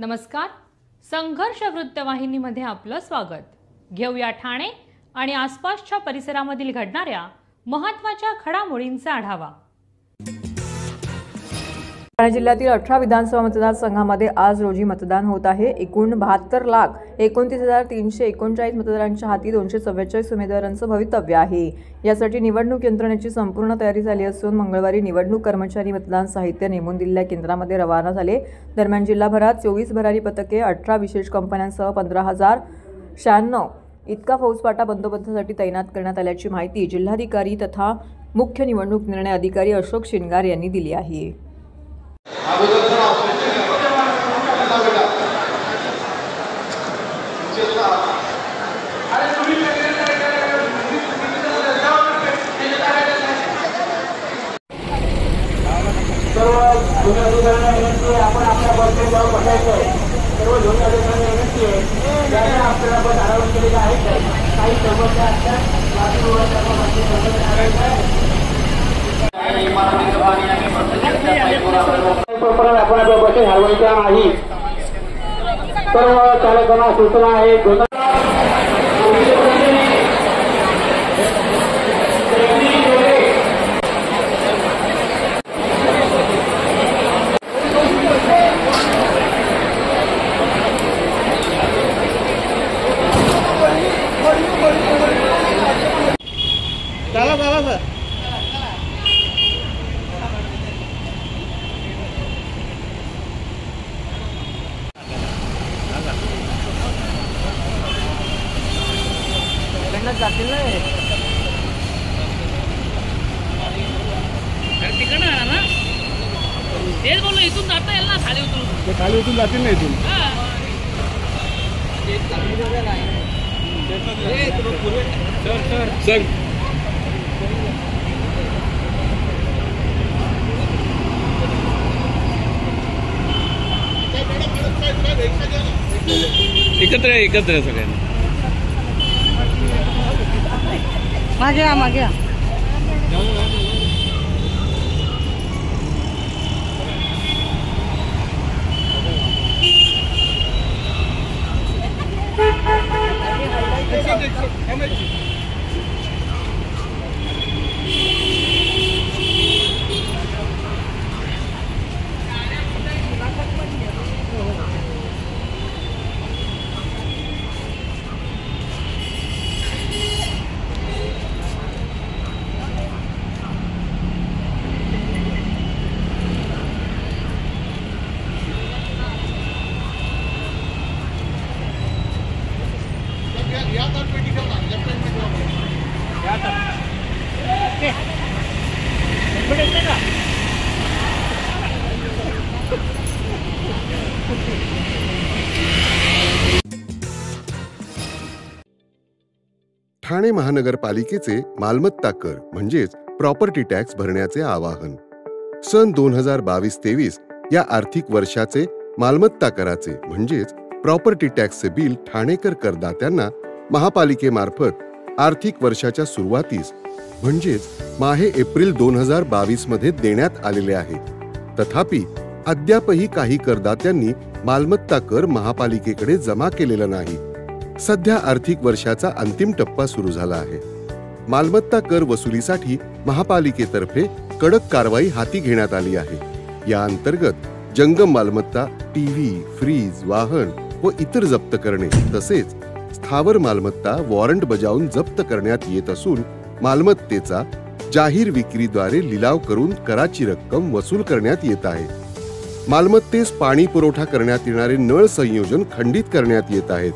नमस्कार, संघर्ष वृत्तवाहिनीमध्ये आपलं स्वागत। घेऊया ठाणे आणि आसपासच्या परिसरामधील घडणाऱ्या महत्त्वाच्या घडामोडींचा आढावा। ठाणे जिल्ह्यातील 18 विधानसभा मतदारसंघामध्ये आज रोजी मतदान होत आहे। एकूण 72,29,339 मतदारांच्या हाती 244 उमेदवारांचं भवितव्य आहे। यासाठी निवडणूक यंत्रणेची संपूर्ण तयारी झाली असून मंगळवारी निवडणूक कर्मचारी मतदान साहित्य नेमून दिलेल्या केंद्रामध्ये रवाना झाले। दरम्यान जिल्हाभरात 24 भरारी पथके, 18 विशेष कंपन्यांसह 15,096 इतका फौजफाटा बंदोबस्तासाठी तैनात करण्यात आल्याची माहिती जिल्हाधिकारी तथा मुख्य निवडणूक निर्णय अधिकारी अशोक शिनगार यांनी दिली आहे। आपण आपल्या बसवर बसायचं सर्व दोन अधिकाऱ्यांना विनंती आहे ज्यांना आपल्याला बस आराम केलेला आहे काही समस्या असतात आपण बसेस हलवायच्या नाही। सर्व चालकांना सूचना आहे जातील नाही तिकडनं आला ना तेच बोललो इथून जाता येईल ना खाली उतरून जातील ना इथून एकत्र सगळ्यांनी मागे ठाणे महानगरपालिकेचे मालमत्ता कर म्हणजेच प्रॉपर्टी टॅक्स भरण्याचे आवाहन। सन 2022-23 या आर्थिक वर्षाचे मालमत्ता कराचे म्हणजेच प्रॉपर्टी टॅक्सचे बिल ठाणेकर करदात्यांना महापालिकेमार्फत आर्थिक वर्षाच्या सुरुवातीस म्हणजेच माहे एप्रिल 2022 मध्ये देण्यात आलेले आहे। तथापि अद्यापही काही करदात्यांनी मालमत्ता कर महापालिकेकडे जमा केलेला नाही। सध्या आर्थिक वर्षाचा अंतिम टप्पा सुरू झाला आहे। मालमत्ता कर वसुलीसाठी महापालिकेतर्फे कडक कारवाई हाती घेण्यात आली आहे। या अंतर्गत जंगम मालमत्ता, टीव्ही, फ्रीज, वाहन व इतर जप्त करणे तसेच स्थावर मालमत्ता वॉरंट बजावून जप्त करण्यात येत असून मालमत्तेचा जाहीर विक्रीद्वारे लिलाव करून कराची रक्कम वसूल करण्यात येत आहे। मालमत्तेस पाणी पुरवठा करण्यात येणारे नळ संयोजन खंडित करण्यात येत आहेत।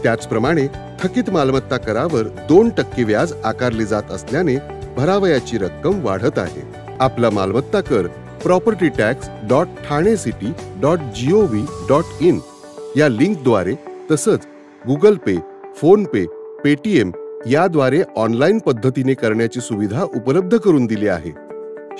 त्याचप्रमाणे थकीत मालमत्ता करावर 2% व्याज आकारले जात असल्याने भरावयाची रक्कम वाढत आहे। आपला मालमत्ता कर propertytax.thanecity.gov.in या लिंकद्वारे तसंच गुगल पे, फोन पे, पेटीएम याद्वारे ऑनलाईन पद्धतीने करण्याची सुविधा उपलब्ध करून दिली आहे।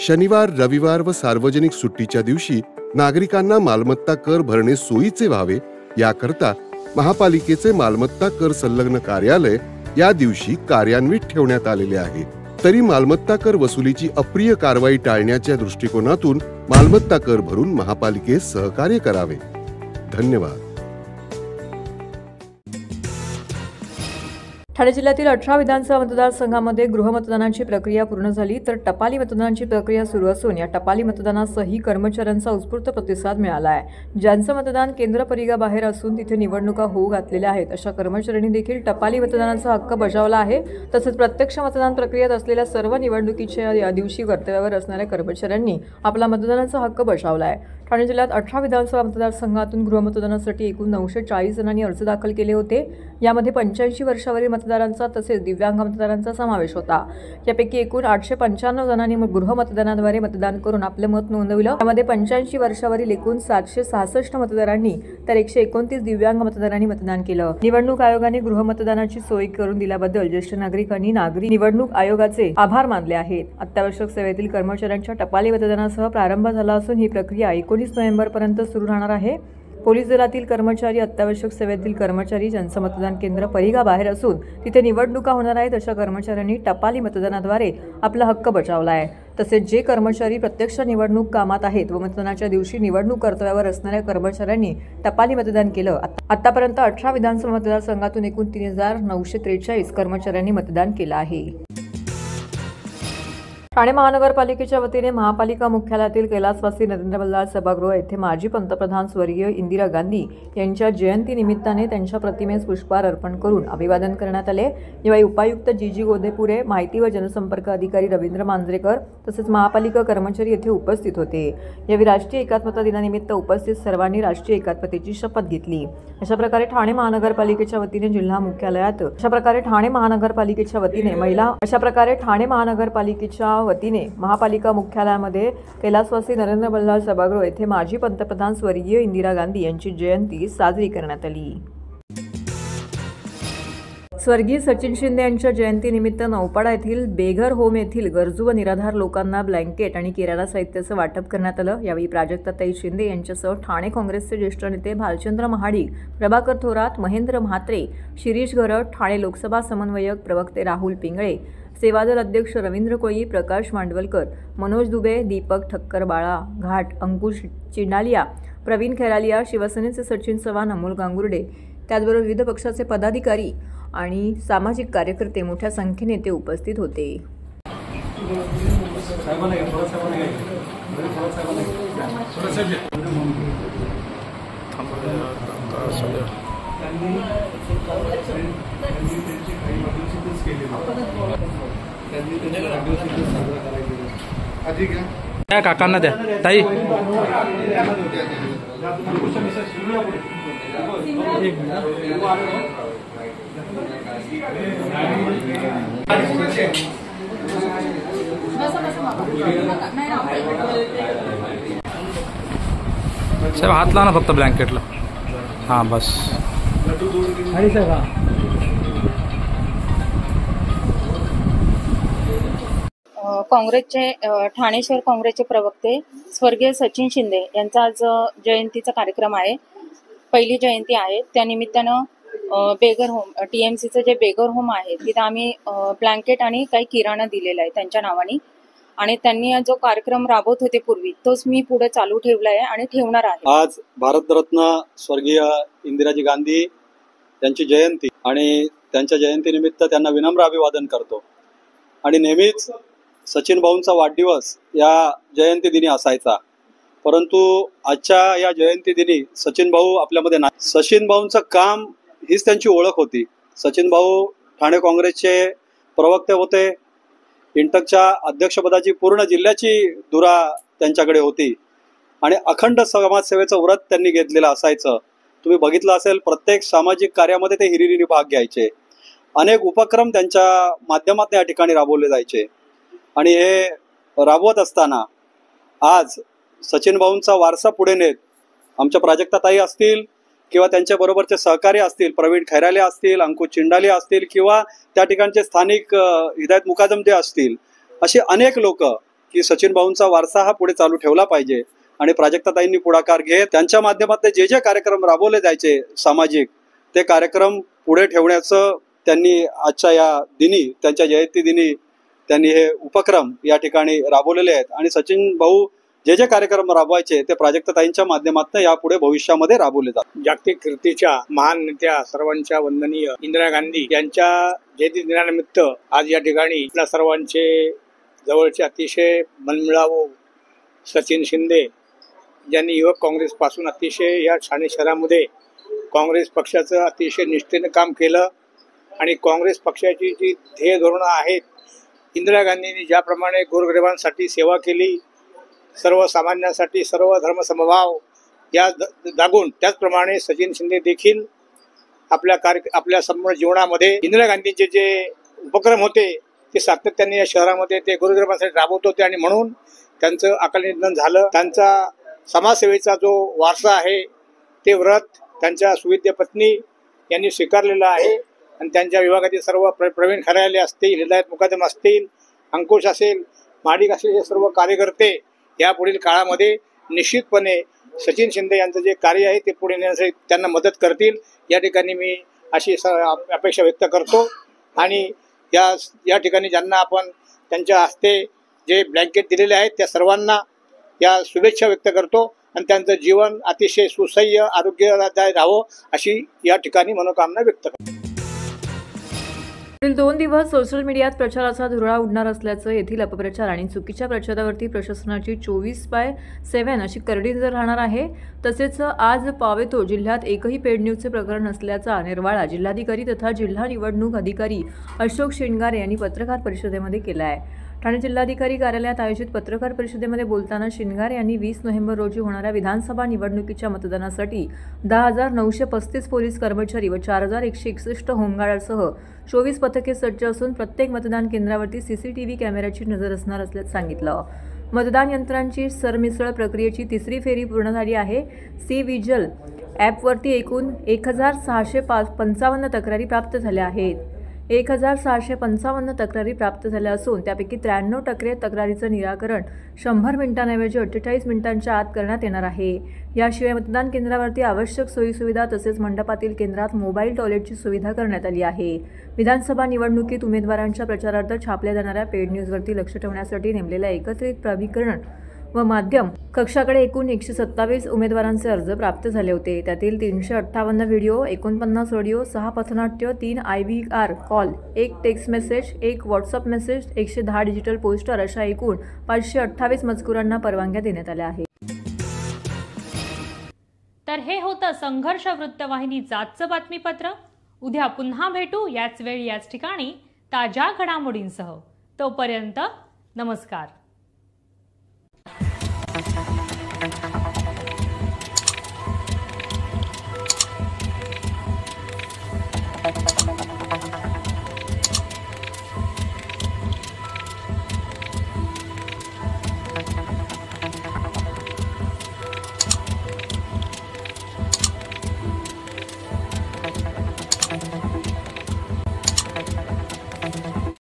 शनिवार, रविवार व सार्वजनिक सुट्टीच्या दिवशी नागरिकांना मालमत्ता कर भरणे सोयीचे व्हावे याकरता महापालिकेचे मालमत्ता कर संलग्न कार्यालय या दिवशी कार्यान्वित ठेवण्यात आलेले आहे। तरी मालमत्ता कर वसुलीची अप्रिय कारवाई टाळण्याच्या दृष्टिकोनातून मालमत्ता कर भरून महापालिकेस सहकार्य करावे। धन्यवाद. ठाणे जिल्ह्यातील 18 विधानसभा मतदारसंघामध्ये गृहमतदानाची प्रक्रिया पूर्ण झाली, तर टपाली मतदानाची प्रक्रिया सुरू असून या टपाली मतदानासही कर्मचाऱ्यांचा उत्स्फूर्त प्रतिसाद मिळाला आहे. ज्यांचं मतदान केंद्र परिघाबाहेर असून तिथे निवडणुका होऊ घातलेल्या आहेत अशा कर्मचाऱ्यांनी देखील टपाली मतदानाचा हक्क बजावला आहे. तसेच प्रत्यक्ष मतदान प्रक्रियेत असलेल्या सर्व निवडणुकीच्या या दिवशी कर्तव्यावर असणाऱ्या कर्मचाऱ्यांनी आपला मतदानाचा हक्क बजावला आहे. ठाणे जिल्ह्यात 18 विधानसभा मतदारसंघातून गृहमतदानासाठी एकूण 940 जणांनी अर्ज दाखल केले होते. यामध्ये 85 वर्षावरील मतदारांचा तसेच दिव्यांग मतदारांचा समावेश होता. यापैकी एकूण 895 जणांनी गृहमतदानाद्वारे मतदान करून आपले मत नोंदविलं. यामध्ये 85 वर्षावरील एकूण 766 मतदारांनी तर 129 दिव्यांग मतदारांनी मतदान केलं. निवडणूक आयोगाने गृहमतदानाची सोय करून दिल्याबद्दल ज्येष्ठ नागरिकांनी निवडणूक आयोगाचे आभार मानले आहेत. अत्यावश्यक सेवेतील कर्मचाऱ्यांच्या टपाली मतदानासह प्रारंभ झाला असून ही प्रक्रिया 19 नोव्हेंबरपर्यंत सुरू राहणार आहे. पोलीस दलातील कर्मचारी, अत्यावश्यक सेवेतील कर्मचारी ज्यांचं मतदान केंद्र परिघाबाहेर असून तिथे निवडणुका होणार आहेत अशा कर्मचाऱ्यांनी टपाली मतदानाद्वारे आपला हक्क बजावला आहे. तसेच जे कर्मचारी प्रत्यक्ष निवडणूक कामात आहेत व मतदानाच्या दिवशी निवडणूक कर्तव्यावर असणाऱ्या कर्मचाऱ्यांनी टपाली मतदान केलं. आतापर्यंत 18 विधानसभा मतदारसंघातून एकूण 3943 कर्मचाऱ्यांनी मतदान केलं आहे. ठाणे महानगरपालिकेच्या वतीने महापालिका मुख्यालयातील कैलासवासी नरेंद्र बल्लाळ सभागृह येथे माजी पंतप्रधान स्वर्गीय इंदिरा गांधी यांच्या जयंती निमित्ताने त्यांच्या प्रतिमेस पुष्पहार अर्पण करून अभिवादन करण्यात आले. यावेळी उपायुक्त जी गोदेपुरे, माहिती व जनसंपर्क अधिकारी रवींद्र मांजरेकर तसेच महापालिका कर्मचारी येथे उपस्थित होते. यावेळी राष्ट्रीय एकात्मता दिनानिमित्त उपस्थित सर्वांनी राष्ट्रीय एकात्मतेची शपथ घेतली. अशा प्रकारे ठाणे महानगरपालिकेच्या वतीने जिल्हा मुख्यालयात ठाणे महापालिकेच्या वतीने महापालिका मुख्यालयामध्ये कैलासवासी नरेंद्र बल्लाळ सभागृह येथे माजी पंतप्रधान स्वर्गीय इंदिरा गांधी यांची जयंती साजरी करण्यात आली. स्वर्गीय सचिन शिंदे यांच्या जयंतीनिमित्त नौपाडा येथील बेघर होम येथील गरजू व निराधार लोकांना ब्लँकेट आणि किराणा साहित्याचं वाटप करण्यात आलं. यावेळी प्राजक्ताताई शिंदे यांच्यासह ठाणे काँग्रेसचे ज्येष्ठ नेते भालचंद्र महाडिक, प्रभाकर थोरात, महेंद्र म्हात्रे, शिरीष घरत, ठाणे लोकसभा समन्वयक प्रवक्ते राहुल पिंगळे, सेवादल अध्यक्ष रवींद्र कोळी, प्रकाश मांडवलकर, मनोज दुबे, दीपक ठक्कर, बाळा घाट, अंकुश चिंडालिया, प्रवीण खैरालिया, शिवसेनेचे सचिन चव्हाण, अमोल गांगुर्डे, त्याचबरोबर विविध पक्षाचे पदाधिकारी आणि सामाजिक कार्यकर्ते मोठ्या संख्येने ते उपस्थित होते. त्या काकांना द्या ताई. साहेब हात लावा ना फक्त ब्लँकेटला. हां बस. काँग्रेसचे ठाणे शहर काँग्रेसचे प्रवक्ते स्वर्गीय सचिन शिंदे यांचा आज जयंतीचा कार्यक्रम आहे. पहिली जयंती आहे. त्यानिमित्तानं बेगर होम TMCचं जे बेगर होम आहे तिथं आम्ही ब्लँकेट आणि काही किराणा दिलेला आहे त्यांच्या नावाने. आणि त्यांनी जो कार्यक्रम राबवत होते पूर्वी तोच मी पुढे चालू ठेवला आहे आणि ठेवणार आहे. आज भारतरत्न स्वर्गीय इंदिराजी गांधी यांची जयंती आणि त्यांच्या जयंतीनिमित्त त्यांना विनम्र अभिवादन करतो. आणि नेहमीच सचिन भाऊंचा वाढदिवस या जयंती दिनी असायचा, परंतु आजच्या या जयंती दिनी सचिन भाऊ आपल्यामध्ये नाही. सचिन भाऊंचं काम हीच त्यांची ओळख होती. सचिन भाऊ ठाणे काँग्रेसचे प्रवक्ते होते. इंटकच्या अध्यक्षपदाची पूर्ण जिल्ह्याची धुरा त्यांच्याकडे होती आणि अखंड समाजसेवेचं व्रत त्यांनी घेतलेलं असायचं. तुम्ही बघितलं असेल, प्रत्येक सामाजिक कार्यामध्ये ते हिरिरीने भाग घ्यायचे. अनेक उपक्रम त्यांच्या माध्यमातून या ठिकाणी राबवले जायचे. आणि हे राबवत असताना आज सचिन भाऊंचा वारसा पुढे नेत आमच्या प्राजक्ताताई असतील किंवा त्यांच्या बरोबरचे सहकारी असतील, प्रवीण खैराले असतील, अंकुश चिंडालिया असतील किंवा त्या ठिकाणचे स्थानिक हिदायत मुकादम जे असतील, असे अनेक लोक की सचिन भाऊंचा वारसा हा पुढे चालू ठेवला पाहिजे. आणि प्राजक्ताताईंनी पुढाकार घेत त्यांच्या माध्यमातून जे जे कार्यक्रम राबवले जायचे सामाजिक, ते कार्यक्रम पुढे ठेवण्याचं त्यांनी आजच्या या दिनी, त्यांच्या जयंती दिनी त्यांनी हे उपक्रम या ठिकाणी राबवलेले आहेत. आणि सचिन भाऊ जे जे कार्यक्रम राबवायचे ते प्राजक्ताताईंच्या माध्यमातून यापुढे भविष्यामध्ये राबवले जातात. जागतिक कीर्तीच्या महान नेत्या सर्वांच्या वंदनीय इंदिरा गांधी यांच्या जयंती दिनानिमित्त आज या ठिकाणी आपल्या सर्वांचे जवळचे अतिशय मनमिळावू सचिन शिंदे ज्यांनी युवक काँग्रेस पासून अतिशय या ठाणे शहरामध्ये काँग्रेस पक्षाचं अतिशय निष्ठेने काम केलं आणि काँग्रेस पक्षाची जी ध्येय धोरणं आहेत, इंदिरा गांधींनी ज्याप्रमाणे गोरगरिबांसाठी सेवा केली, सर्वसामान्यांसाठी सर्व धर्मसमभाव या जागून, त्याचप्रमाणे सचिन शिंदे देखील आपल्या संपूर्ण जीवनामध्ये इंदिरा गांधींचे जे उपक्रम होते ते सातत्याने या शहरामध्ये ते गोरगरिबांसाठी राबवत होते आणि म्हणून त्यांचं अकाली निधन झालं. त्यांचा समाजसेवेचा जो वारसा आहे ते व्रत त्यांच्या सुविद्य पत्नी यांनी स्वीकारलेलं आहे आणि त्यांच्या विभागातील सर्व प्रवीण खराले असतील, हिदायत मुकादम असतील, अंकुश असेल, माडिक असेल, हे सर्व कार्यकर्ते या पुढील काळामध्ये निश्चितपणे सचिन शिंदे यांचं जे कार्य आहे ते पुढे नेण्यासाठी त्यांना मदत करतील या ठिकाणी मी अशी अपेक्षा व्यक्त करतो. आणि या ठिकाणी ज्यांना आपण त्यांच्या हस्ते जे ब्लँकेट दिलेले आहेत त्या सर्वांना या शुभेच्छा व्यक्त करतो आणि त्यांचं जीवन अतिशय सुसह्य आरोग्यदायी राहावं अशी या ठिकाणी मनोकामना व्यक्त करतो. पुढील 2 दिवस सोशल मीडियात प्रचाराचा धुरळा उडणार असल्याचं, येथील अपप्रचार आणि चुकीच्या प्रचारावरती प्रशासनाची 24/7 अशी करडी नजर राहणार आहे. तसेच आज पावेतो जिल्ह्यात एकही पेड न्यूजचे प्रकरण नसल्याचा निर्वाळा जिल्हाधिकारी तथा जिल्हा निवडणूक अधिकारी अशोक शिंगारे यांनी पत्रकार परिषदेमध्ये केला आहे. ठाणे जिल्हाधिकारी कार्यालयात आयोजित पत्रकार परिषदेमध्ये बोलताना शिंगारे यांनी 20 नोव्हेंबर रोजी होणाऱ्या विधानसभा निवडणुकीच्या मतदानासाठी 10,935 पोलीस कर्मचारी व 4,161 होमगार्डसह 24 पथके सज्ज असून प्रत्येक मतदान केंद्रावरती CCTV कॅमेऱ्याची नजर असणार असल्याचं सांगितलं. मतदान यंत्रांची सरमिसळ प्रक्रियेची 3री फेरी पूर्ण झाली आहे. सी-विजिल ॲपवरती एकूण 1,655 तक्रारी प्राप्त झाल्या आहेत. 1,655 तक्रारी प्राप्त झाल्या असून त्यापैकी 93% तक्रारीचं निराकरण 100 मिनिटांऐवजी 48 मिनिटांच्या आत करण्यात येणार आहे. याशिवाय मतदान केंद्रावरती आवश्यक सोयीसुविधा तसेच मंडपातील केंद्रात मोबाईल टॉयलेटची सुविधा करण्यात आली आहे. विधानसभा निवडणुकीत उमेदवारांच्या प्रचारार्थ छापल्या जाणाऱ्या पेड न्यूजवरती लक्ष ठेवण्यासाठी नेमलेल्या एकत्रित प्राधिकरण व माध्यम कक्षाकडे एकूण 127 उमेदवारांचे अर्ज प्राप्त झाले होते. त्यातील 358 व्हिडिओ, 49 ऑडिओ, 6 पथनाट्य, 3 IVR call, 1 text message, 1 WhatsApp message, 110 digital poster अशा एकूण 528 मजकुरांना परवानग्या देण्यात आल्या आहेत. तर हे होतं संघर्ष वृत्तवाहिनीचं आजचं बातमीपत्र. उद्या पुन्हा भेटू याच वेळी याच ठिकाणी ताज्या घडामोडींसह. तोपर्यंत नमस्कार.